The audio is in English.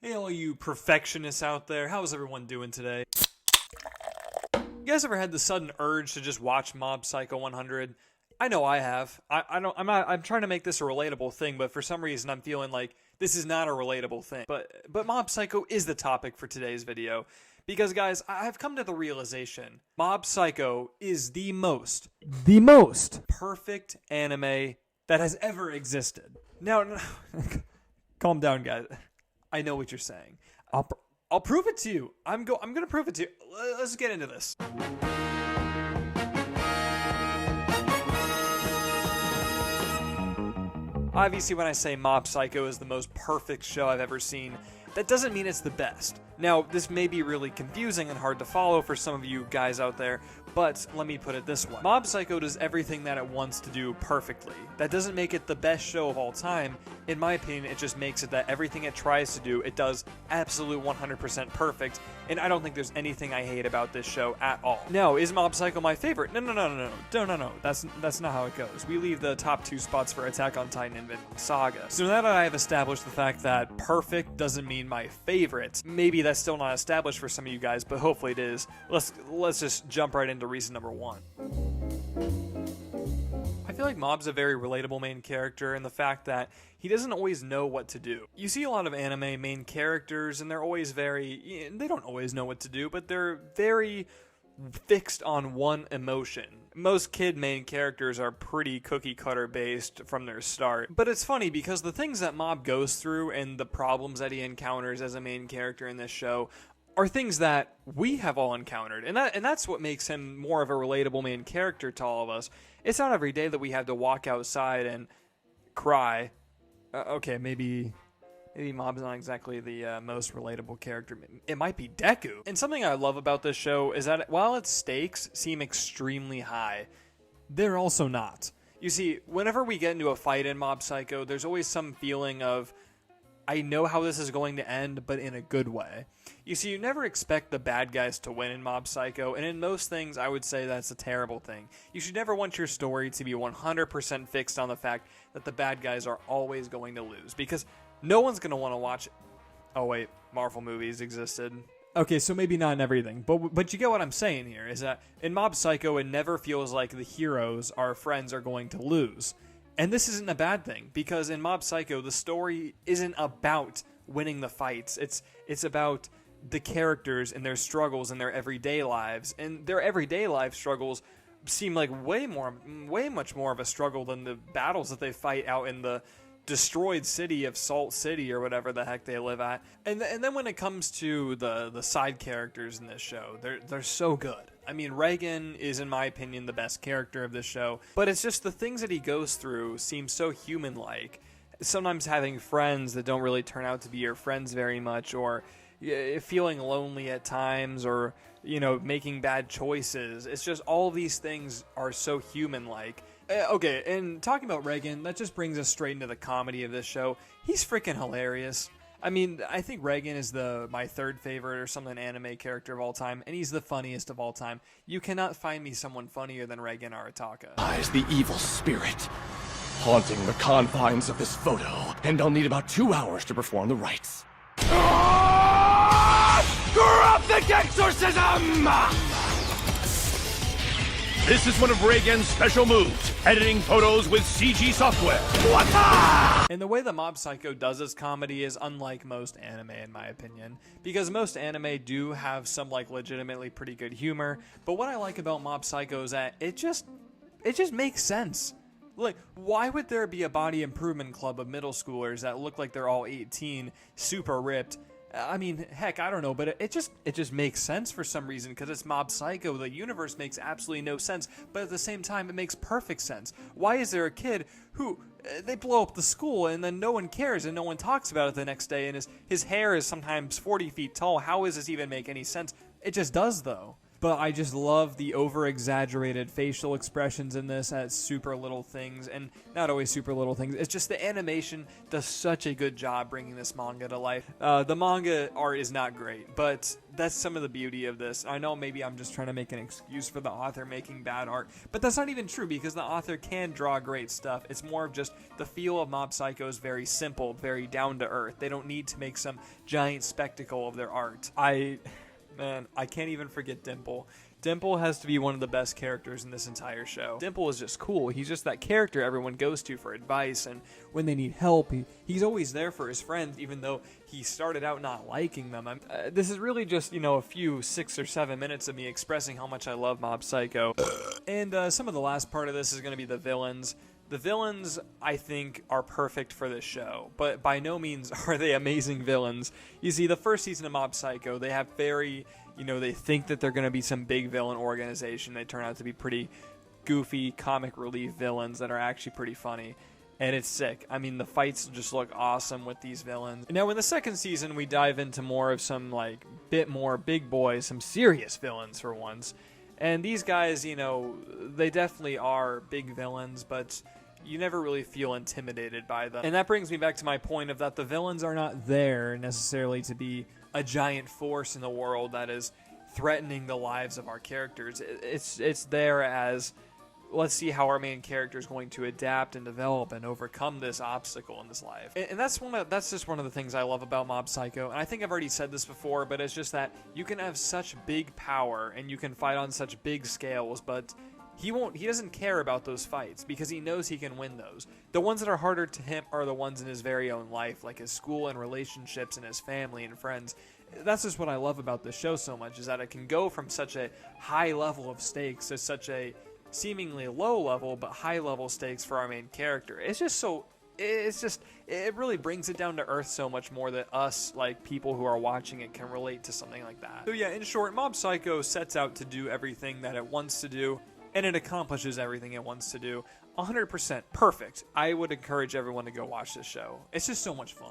Hey, all you perfectionists out there, how's everyone doing today? You guys ever had the sudden urge to just watch Mob Psycho 100? I know I have. I'm trying to make this a relatable thing, but for some reason I'm feeling like this is not a relatable thing. But Mob Psycho is the topic for today's video. Because guys, I've come to the realization Mob Psycho is the most perfect anime that has ever existed. Now, calm down, guys. I know what you're saying. I'll prove it to you. I'm gonna prove it to you. Let's get into this. Obviously, when I say Mob Psycho is the most perfect show I've ever seen, that doesn't mean it's the best. Now, this may be really confusing and hard to follow for some of you guys out there, but let me put it this way. Mob Psycho does everything that it wants to do perfectly. That doesn't make it the best show of all time. In my opinion, it just makes it that everything it tries to do, it does absolute 100% perfect, and I don't think there's anything I hate about this show at all. Now, is Mob Psycho my favorite? No. That's not how it goes. We leave the top 2 spots for Attack on Titan and Vinland Saga. So now that I have established the fact that perfect doesn't mean my favorite, maybe that's still not established for some of you guys, but hopefully it is. Let's just jump right into reason number 1. I feel like Mob's a very relatable main character in the fact that he doesn't always know what to do. You see a lot of anime main characters and they're always they don't always know what to do, but they're very fixed on one emotion. Most kid main characters are pretty cookie cutter based from their start. But it's funny because the things that Mob goes through and the problems that he encounters as a main character in this show are things that we have all encountered. And that's what makes him more of a relatable main character to all of us. It's not every day that we have to walk outside and cry. Okay, maybe Mob's not exactly the most relatable character. It might be Deku. And something I love about this show is that while its stakes seem extremely high, they're also not. You see, whenever we get into a fight in Mob Psycho, there's always some feeling of, I know how this is going to end, but in a good way. You see, you never expect the bad guys to win in Mob Psycho, and in most things, I would say that's a terrible thing. You should never want your story to be 100% fixed on the fact that the bad guys are always going to lose, because no one's going to want to watch it. Oh wait, Marvel movies existed. Okay, so maybe not in everything, but you get what I'm saying here, is that in Mob Psycho, it never feels like the heroes, our friends, are going to lose. And this isn't a bad thing, because in Mob Psycho, the story isn't about winning the fights. It's about the characters and their struggles in their everyday lives. And their everyday life struggles seem like way much more of a struggle than the battles that they fight out in the destroyed city of Salt City or whatever the heck they live at. And then when it comes to the side characters in this show, they're so good. I mean, Reigen is, in my opinion, the best character of this show, but it's just the things that he goes through seem so human-like. Sometimes having friends that don't really turn out to be your friends very much, or feeling lonely at times, or, making bad choices. It's just all these things are so human-like. Okay, and talking about Reigen, that just brings us straight into the comedy of this show. He's freaking hilarious. I mean, I think Reigen is my third favorite or something anime character of all time, and he's the funniest of all time. You cannot find me someone funnier than Reigen Arataka. Lies the evil spirit, haunting the confines of this photo, and I'll need about 2 hours to perform the rites. Corrupted exorcism! This is one of Reigen's special moves, editing photos with CG software. Wata! And the way that Mob Psycho does its comedy is unlike most anime, in my opinion, because most anime do have some legitimately pretty good humor, but what I like about Mob Psycho is that it just makes sense. Like, why would there be a body improvement club of middle schoolers that look like they're all 18, super ripped? I mean, heck, I don't know, but it just makes sense for some reason, because it's Mob Psycho. The universe makes absolutely no sense, but at the same time, it makes perfect sense. Why is there a kid who, they blow up the school, and then no one cares, and no one talks about it the next day, and his hair is sometimes 40 feet tall? How does this even make any sense? It just does, though. but I just love the over-exaggerated facial expressions in this at super little things, and not always super little things. It's just the animation does such a good job bringing this manga to life. The manga art is not great, but that's some of the beauty of this. I know maybe I'm just trying to make an excuse for the author making bad art, but that's not even true because the author can draw great stuff. It's more of just the feel of Mob Psycho is very simple, very down to earth. They don't need to make some giant spectacle of their art. Man, I can't even forget Dimple. Dimple has to be one of the best characters in this entire show. Dimple is just cool. He's just that character everyone goes to for advice, and when they need help, he's always there for his friends, even though he started out not liking them. This is really just, a few 6 or 7 minutes of me expressing how much I love Mob Psycho. And some of the last part of this is going to be the villains. The villains, I think, are perfect for this show, but by no means are they amazing villains. You see, the first season of Mob Psycho, they have very, they think that they're going to be some big villain organization. They turn out to be pretty goofy, comic relief villains that are actually pretty funny. And it's sick. I mean, the fights just look awesome with these villains. Now, in the second season, we dive into more of some, bit more big boys, some serious villains for once. And these guys, they definitely are big villains, but you never really feel intimidated by them. And that brings me back to my point of that the villains are not there necessarily to be a giant force in the world that is threatening the lives of our characters. It's there as, let's see how our main character is going to adapt and develop and overcome this obstacle in this life. And that's just one of the things I love about Mob Psycho. And I think I've already said this before, but it's just that you can have such big power and you can fight on such big scales, but he doesn't care about those fights because he knows he can win those. The ones that are harder to him are the ones in his very own life, like his school and relationships and his family and friends. That's just what I love about this show so much, is that it can go from such a high level of stakes to such a seemingly low level but high level stakes for our main character. It really brings it down to earth so much more that us, people who are watching it, can relate to something like that. So yeah, in short, Mob Psycho sets out to do everything that it wants to do, and it accomplishes everything it wants to do. 100% perfect. I would encourage everyone to go watch this show. It's just so much fun.